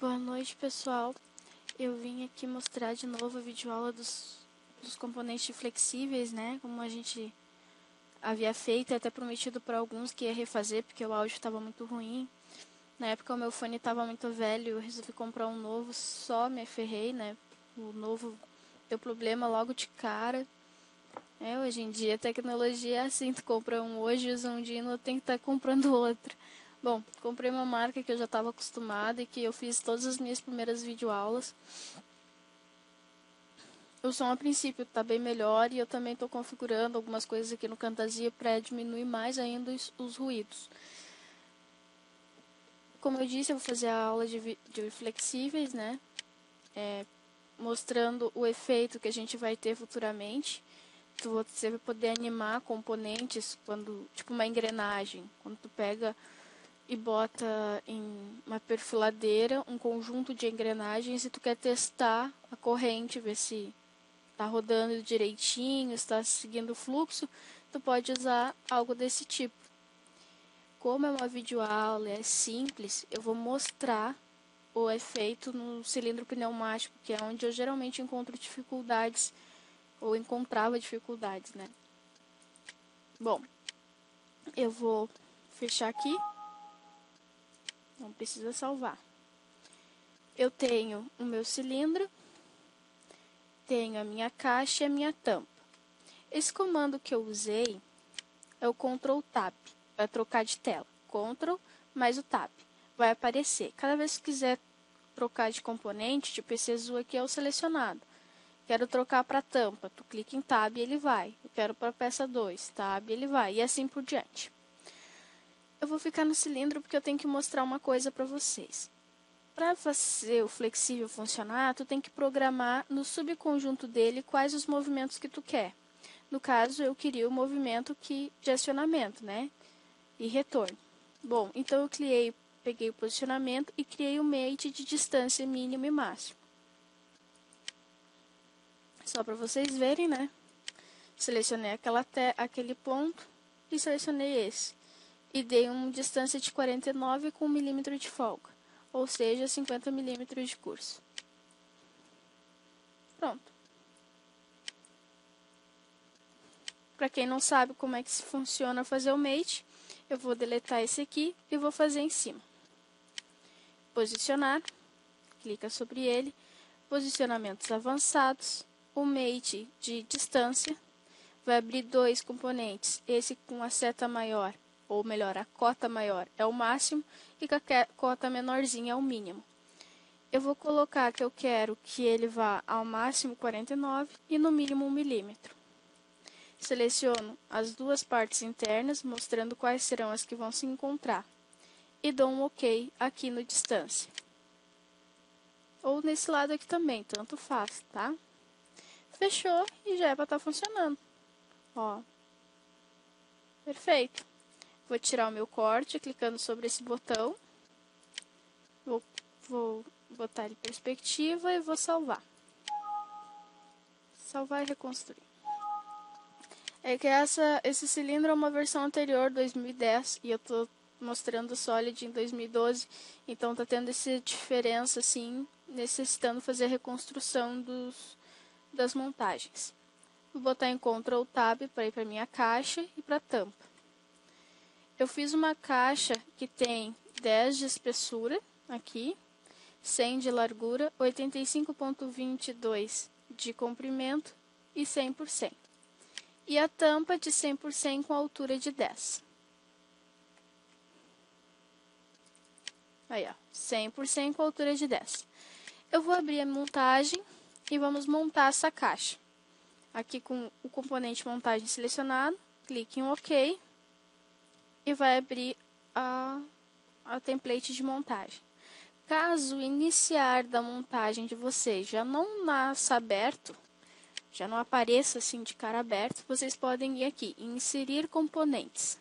Boa noite, pessoal. Eu vim aqui mostrar de novo a videoaula dos componentes flexíveis, né? Como a gente havia feito e até prometido para alguns que ia refazer, porque o áudio estava muito ruim. Na época o meu fone estava muito velho, eu resolvi comprar um novo, só me ferrei, né? O novo deu problema logo de cara. Hoje em dia a tecnologia é assim, tu compra um hoje, usa um dia e não tem que estar comprando outro. Bom, comprei uma marca que eu já estava acostumada e que eu fiz todas as minhas primeiras videoaulas. O som a princípio está bem melhor e eu também estou configurando algumas coisas aqui no Camtasia para diminuir mais ainda os ruídos. Como eu disse, eu vou fazer a aula de flexíveis, né? Mostrando o efeito que a gente vai ter futuramente. Você vai poder animar componentes quando, tipo uma engrenagem, quando tu pega e bota em uma perfiladeira um conjunto de engrenagens e tu quer testar a corrente, ver se está rodando direitinho, está seguindo o fluxo, tu pode usar algo desse tipo. Como é uma videoaula, é simples, eu vou mostrar o efeito no cilindro pneumático, que é onde eu geralmente encontro dificuldades, ou encontrava dificuldades, né? Bom, eu vou fechar aqui. Não precisa salvar. Eu tenho o meu cilindro, tenho a minha caixa e a minha tampa. Esse comando que eu usei é o Ctrl Tab, vai trocar de tela. Ctrl mais o Tab, vai aparecer. Cada vez que quiser trocar de componente, tipo esse azul aqui é o selecionado. Quero trocar para tampa, tu clica em Tab e ele vai. Eu quero para peça 2, Tab e ele vai, e assim por diante. Eu vou ficar no cilindro porque eu tenho que mostrar uma coisa para vocês. Para fazer o flexível funcionar, tu tem que programar no subconjunto dele quais os movimentos que tu quer. No caso, eu queria o movimento de acionamento, né? E retorno. Bom, então eu peguei o posicionamento e criei o mate de distância mínima e máxima. Só para vocês verem, né? Selecionei aquele ponto e selecionei esse. E dei uma distância de 49 com 1 milímetro de folga, ou seja, 50 milímetros de curso. Pronto. Para quem não sabe como é que funciona fazer o mate, eu vou deletar esse aqui e vou fazer em cima. Posicionar, clica sobre ele, posicionamentos avançados, o mate de distância, vai abrir dois componentes, esse com a seta maior, ou melhor, a cota maior é o máximo e com a cota menorzinha é o mínimo. Eu vou colocar que eu quero que ele vá ao máximo 49 e no mínimo 1 milímetro. Seleciono as duas partes internas, mostrando quais serão as que vão se encontrar. E dou um OK aqui no distância. Ou nesse lado aqui também, tanto faz, tá? Fechou e já é para estar funcionando. Ó. Perfeito. Vou tirar o meu corte clicando sobre esse botão. Vou botar ele em perspectiva e vou salvar. Salvar e reconstruir. É que esse cilindro é uma versão anterior, 2010, e eu estou mostrando o Solid em 2012, então está tendo essa diferença, assim, necessitando fazer a reconstrução das montagens. Vou botar em Ctrl Tab para ir para minha caixa e para a tampa. Eu fiz uma caixa que tem 10 de espessura, aqui, 100 de largura, 85,22 de comprimento e 100%. E a tampa de 100% com altura de 10. Aí, ó, 100% com altura de 10. Eu vou abrir a montagem e vamos montar essa caixa. Aqui com o componente montagem selecionado, clique em OK e vai abrir a template de montagem. Caso o iniciar da montagem de vocês já não nasça aberto, já não apareça assim de cara aberto, vocês podem ir aqui em inserir componentes.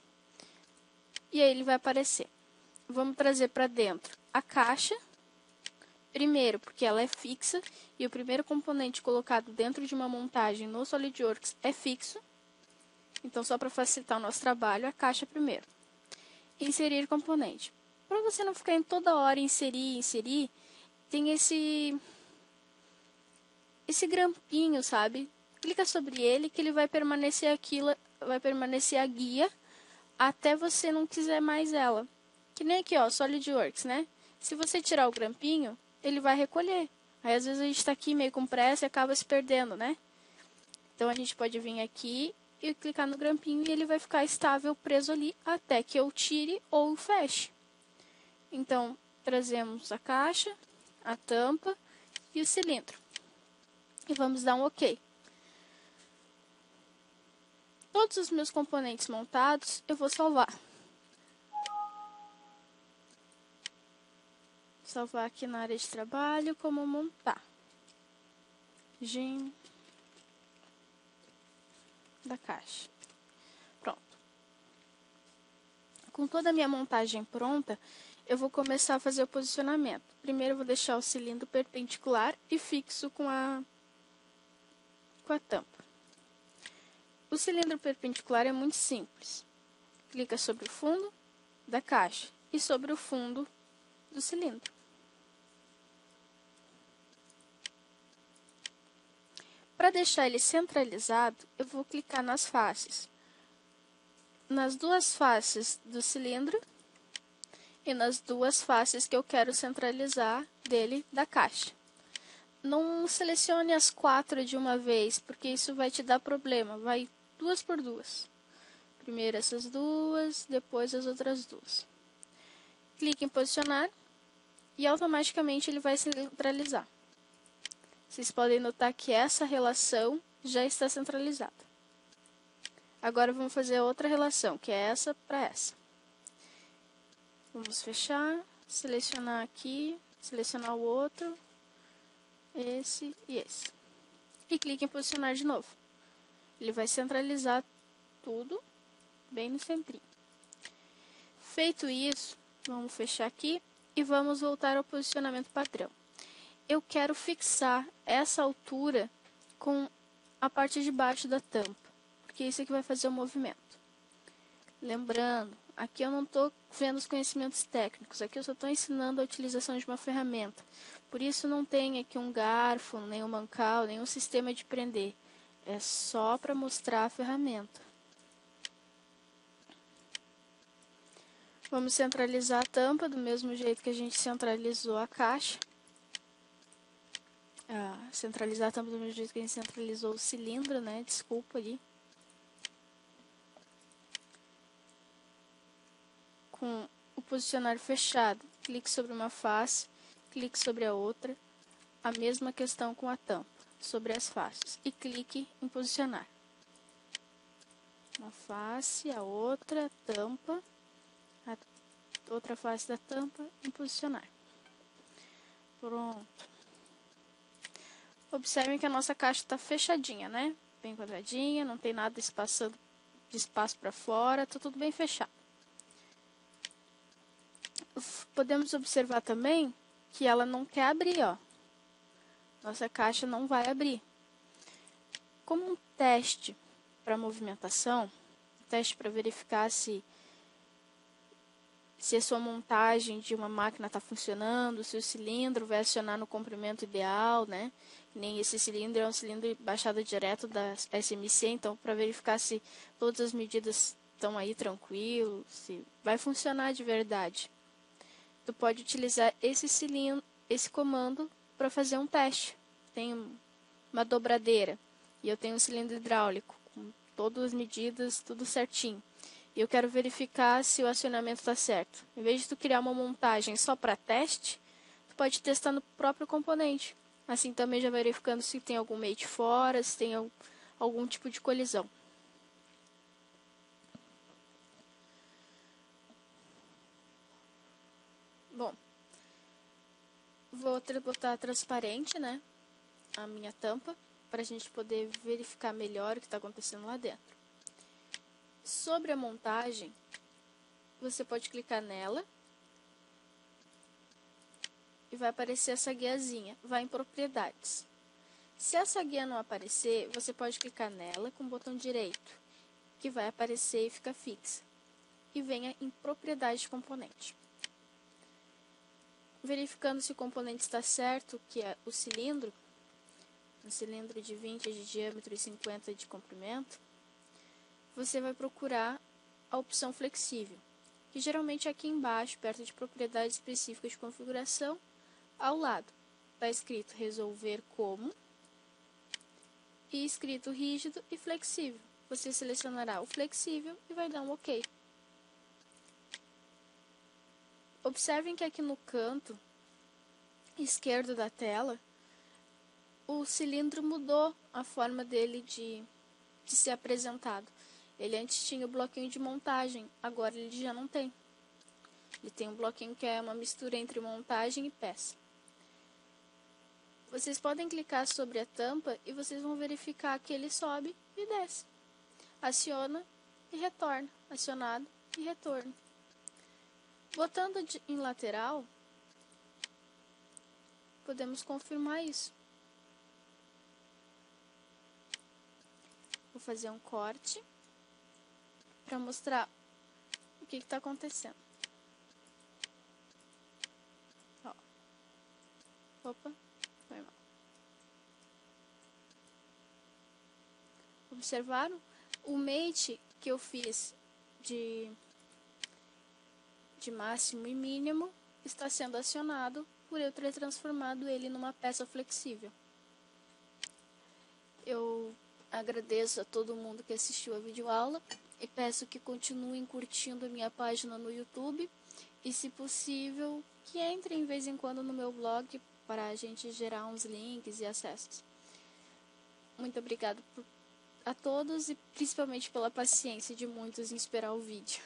E aí ele vai aparecer. Vamos trazer para dentro a caixa. Primeiro, porque ela é fixa e o primeiro componente colocado dentro de uma montagem no SolidWorks é fixo. Então, só para facilitar o nosso trabalho, a caixa primeiro. Inserir componente. Para você não ficar em toda hora inserir, tem esse grampinho, sabe? Clica sobre ele que ele vai permanecer a guia até você não quiser mais ela. Que nem aqui, ó, SolidWorks, né? Se você tirar o grampinho, ele vai recolher. Aí às vezes a gente está aqui meio com pressa e acaba se perdendo, né? Então a gente pode vir aqui e clicar no grampinho e ele vai ficar estável, preso ali, até que eu tire ou feche. Então, trazemos a caixa, a tampa e o cilindro. E vamos dar um OK. Todos os meus componentes montados, eu vou salvar. Salvar aqui na área de trabalho como montar. Da caixa. Pronto. Com toda a minha montagem pronta, eu vou começar a fazer o posicionamento. Primeiro eu vou deixar o cilindro perpendicular e fixo com a tampa. O cilindro perpendicular é muito simples. Clica sobre o fundo da caixa e sobre o fundo do cilindro. Para deixar ele centralizado, eu vou clicar nas faces. Nas duas faces do cilindro e nas duas faces que eu quero centralizar dele da caixa. Não selecione as 4 de uma vez, porque isso vai te dar problema. Vai 2 por 2. Primeiro essas 2, depois as outras 2. Clique em posicionar e automaticamente ele vai centralizar. Vocês podem notar que essa relação já está centralizada. Agora vamos fazer outra relação, que é essa para essa. Vamos fechar, selecionar aqui, selecionar o outro, esse e esse. E clique em posicionar de novo. Ele vai centralizar tudo bem no centrinho. Feito isso, vamos fechar aqui e vamos voltar ao posicionamento padrão. Eu quero fixar essa altura com a parte de baixo da tampa, porque isso aqui vai fazer o movimento. Lembrando, aqui eu não estou vendo os conhecimentos técnicos, aqui eu só estou ensinando a utilização de uma ferramenta. Por isso não tem aqui um garfo, nem um mancal, nem um sistema de prender. É só para mostrar a ferramenta. Vamos centralizar a tampa do mesmo jeito que a gente centralizou a caixa. Centralizar a tampa do mesmo jeito que a gente centralizou o cilindro, né? Desculpa ali. Com o posicionar fechado, clique sobre uma face, clique sobre a outra. A mesma questão com a tampa, sobre as faces. E clique em posicionar. Uma face, a outra, tampa, a outra face da tampa, em posicionar. Pronto. Observem que a nossa caixa está fechadinha, né? Bem quadradinha, não tem nada de espaço para fora, está tudo bem fechado. Podemos observar também que ela não quer abrir, ó. Nossa caixa não vai abrir. Como um teste para movimentação, teste para verificar se a sua montagem de uma máquina está funcionando, se o cilindro vai acionar no comprimento ideal, né? Nem esse cilindro é um cilindro baixado direto da SMC, então para verificar se todas as medidas estão aí tranquilo, se vai funcionar de verdade. Tu pode utilizar esse comando para fazer um teste. Tem uma dobradeira e eu tenho um cilindro hidráulico com todas as medidas, tudo certinho. E eu quero verificar se o acionamento está certo. Em vez de tu criar uma montagem só para teste, tu pode testar no próprio componente. Assim também já verificando se tem algum mate fora, se tem algum tipo de colisão. Bom, vou botar transparente, né, a minha tampa, para a gente poder verificar melhor o que está acontecendo lá dentro. Sobre a montagem, você pode clicar nela e vai aparecer essa guiazinha, vai em propriedades. Se essa guia não aparecer, você pode clicar nela com o botão direito, que vai aparecer e fica fixa. E venha em propriedade de componente. verificando se o componente está certo, que é o cilindro, um cilindro de 20 de diâmetro e 50 de comprimento, você vai procurar a opção flexível, que geralmente é aqui embaixo, perto de propriedades específicas de configuração, ao lado. Está escrito resolver como e escrito rígido e flexível. Você selecionará o flexível e vai dar um OK. Observem que aqui no canto esquerdo da tela, o cilindro mudou a forma dele de ser apresentado. Ele antes tinha o bloquinho de montagem, agora ele já não tem. Ele tem um bloquinho que é uma mistura entre montagem e peça. Vocês podem clicar sobre a tampa e vocês vão verificar que ele sobe e desce. Aciona e retorna, acionado e retorno. Botando em lateral, podemos confirmar isso. Vou fazer um corte para mostrar o que está acontecendo. Ó. Opa, foi mal. Observaram? O mate que eu fiz de máximo e mínimo está sendo acionado por eu ter transformado ele numa peça flexível. Eu agradeço a todo mundo que assistiu a videoaula e peço que continuem curtindo a minha página no YouTube e, se possível, que entrem de vez em quando no meu blog para a gente gerar uns links e acessos. Muito obrigada a todos e principalmente pela paciência de muitos em esperar o vídeo.